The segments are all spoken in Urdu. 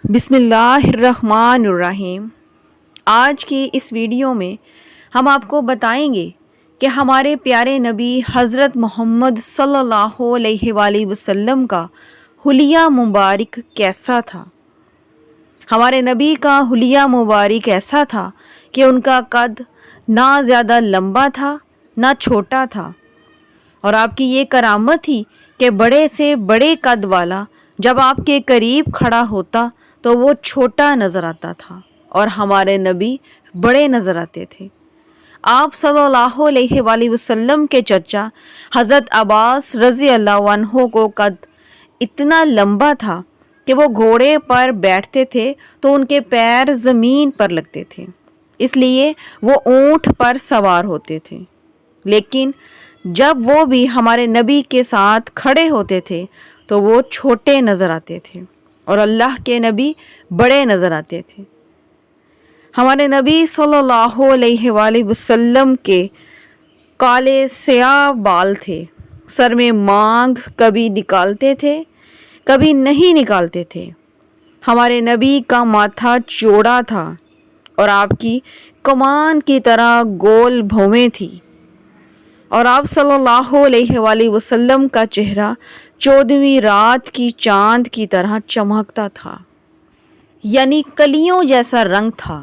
بسم اللہ الرحمن الرحیم۔ آج کی اس ویڈیو میں ہم آپ کو بتائیں گے کہ ہمارے پیارے نبی حضرت محمد صلی اللہ علیہ وآلہ وسلم کا حلیہ مبارک کیسا تھا۔ ہمارے نبی کا حلیہ مبارک ایسا تھا کہ ان کا قد نہ زیادہ لمبا تھا نہ چھوٹا تھا، اور آپ کی یہ کرامت تھی کہ بڑے سے بڑے قد والا جب آپ کے قریب کھڑا ہوتا تو وہ چھوٹا نظر آتا تھا اور ہمارے نبی بڑے نظر آتے تھے۔ آپ صلی اللہ علیہ وآلہ وسلم کے چچا حضرت عباس رضی اللہ عنہ کو قد اتنا لمبا تھا کہ وہ گھوڑے پر بیٹھتے تھے تو ان کے پیر زمین پر لگتے تھے، اس لیے وہ اونٹ پر سوار ہوتے تھے۔ لیکن جب وہ بھی ہمارے نبی کے ساتھ کھڑے ہوتے تھے تو وہ چھوٹے نظر آتے تھے اور اللہ کے نبی بڑے نظر آتے تھے۔ ہمارے نبی صلی اللہ علیہ وآلہ وسلم کے کالے سیاہ بال تھے، سر میں مانگ کبھی نکالتے تھے کبھی نہیں نکالتے تھے۔ ہمارے نبی کا ماتھا چوڑا تھا اور آپ کی کمان کی طرح گول بھویں تھی، اور آپ صلی اللہ علیہ وآلہ وسلم کا چہرہ 14ویں رات کی چاند کی طرح چمکتا تھا، یعنی کلیوں جیسا رنگ تھا۔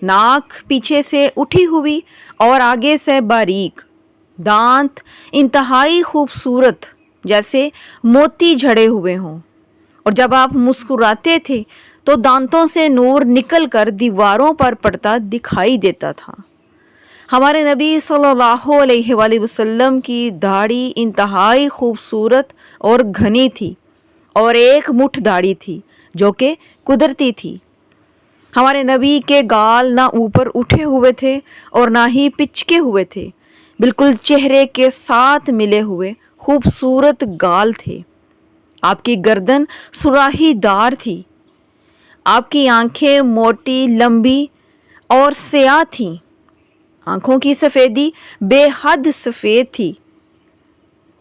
ناک پیچھے سے اٹھی ہوئی اور آگے سے باریک، دانت انتہائی خوبصورت جیسے موتی جھڑے ہوئے ہوں، اور جب آپ مسکراتے تھے تو دانتوں سے نور نکل کر دیواروں پر پڑتا دکھائی دیتا تھا۔ ہمارے نبی صلی اللہ علیہ وآلہ وسلم کی داڑھی انتہائی خوبصورت اور گھنی تھی، اور ایک مٹھ داڑھی تھی جو کہ قدرتی تھی۔ ہمارے نبی کے گال نہ اوپر اٹھے ہوئے تھے اور نہ ہی پچکے ہوئے تھے، بالکل چہرے کے ساتھ ملے ہوئے خوبصورت گال تھے۔ آپ کی گردن سراہی دار تھی، آپ کی آنکھیں موٹی لمبی اور سیاہ تھیں، آنکھوں کی سفیدی بے حد سفید تھی،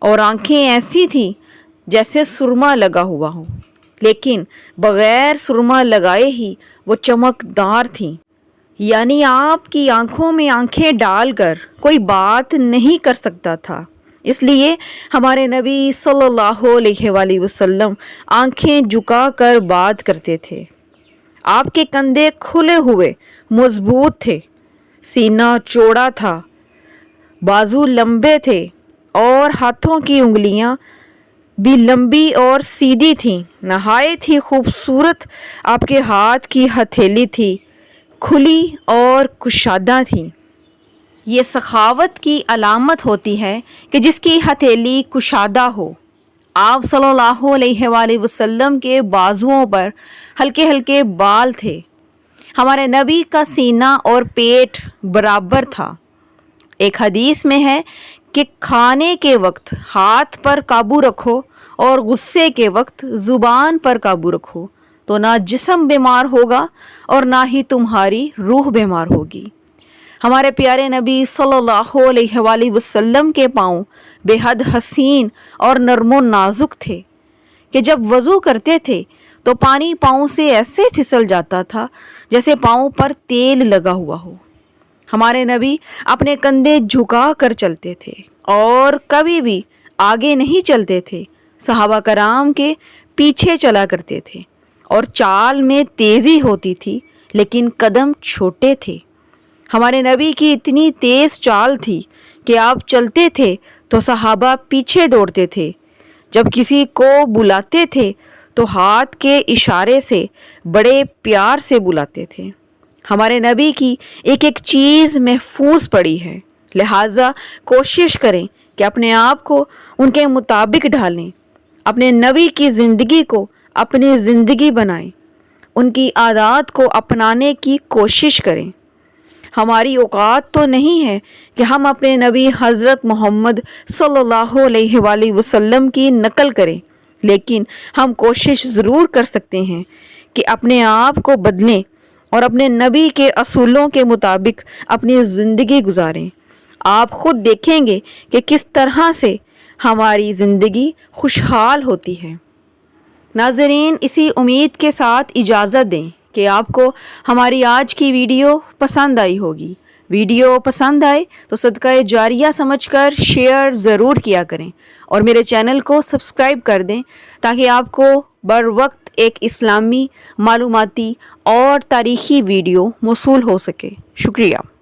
اور آنکھیں ایسی تھیں جیسے سرما لگا ہوا ہو، لیکن بغیر سرما لگائے ہی وہ چمکدار تھیں، یعنی آپ کی آنکھوں میں آنکھیں ڈال کر کوئی بات نہیں کر سکتا تھا۔ اس لیے ہمارے نبی صلی اللہ علیہ وآلہ وسلم آنکھیں جھکا کر بات کرتے تھے۔ آپ کے کندھے کھلے ہوئے مضبوط تھے، سینہ چوڑا تھا، بازو لمبے تھے، اور ہاتھوں کی انگلیاں بھی لمبی اور سیدھی تھیں۔ نہایت ہی خوبصورت آپ کے ہاتھ کی ہتھیلی تھی، کھلی اور کشادہ تھی۔ یہ سخاوت کی علامت ہوتی ہے کہ جس کی ہتھیلی کشادہ ہو۔ آپ صلی اللہ علیہ وآلہ وسلم کے بازوؤں پر ہلکے ہلکے بال تھے۔ ہمارے نبی کا سینہ اور پیٹ برابر تھا۔ ایک حدیث میں ہے کہ کھانے کے وقت ہاتھ پر قابو رکھو اور غصے کے وقت زبان پر قابو رکھو، تو نہ جسم بیمار ہوگا اور نہ ہی تمہاری روح بیمار ہوگی۔ ہمارے پیارے نبی صلی اللہ علیہ وآلہ وسلم کے پاؤں بے حد حسین اور نرم و نازک تھے کہ جب وضو کرتے تھے تو پانی پاؤں سے ایسے پھسل جاتا تھا جیسے پاؤں پر تیل لگا ہوا ہو۔ ہمارے نبی اپنے کندھے جھکا کر چلتے تھے اور کبھی بھی آگے نہیں چلتے تھے، صحابہ کرام کے پیچھے چلا کرتے تھے، اور چال میں تیزی ہوتی تھی لیکن قدم چھوٹے تھے۔ ہمارے نبی کی اتنی تیز چال تھی کہ آپ چلتے تھے تو صحابہ پیچھے دوڑتے تھے، جب کسی کو بلاتے تھے تو ہاتھ کے اشارے سے بڑے پیار سے بلاتے تھے۔ ہمارے نبی کی ایک ایک چیز محفوظ پڑی ہے، لہٰذا کوشش کریں کہ اپنے آپ کو ان کے مطابق ڈھالیں، اپنے نبی کی زندگی کو اپنی زندگی بنائیں، ان کی عادات کو اپنانے کی کوشش کریں۔ ہماری اوقات تو نہیں ہے کہ ہم اپنے نبی حضرت محمد صلی اللہ علیہ وآلہ وسلم کی نقل کریں، لیکن ہم کوشش ضرور کر سکتے ہیں کہ اپنے آپ کو بدلیں اور اپنے نبی کے اصولوں کے مطابق اپنی زندگی گزاریں۔ آپ خود دیکھیں گے کہ کس طرح سے ہماری زندگی خوشحال ہوتی ہے۔ ناظرین، اسی امید کے ساتھ اجازت دیں کہ آپ کو ہماری آج کی ویڈیو پسند آئی ہوگی۔ ویڈیو پسند آئے تو صدقہ جاریہ سمجھ کر شیئر ضرور کیا کریں اور میرے چینل کو سبسکرائب کر دیں تاکہ آپ کو بر وقت ایک اسلامی، معلوماتی اور تاریخی ویڈیو موصول ہو سکے۔ شکریہ۔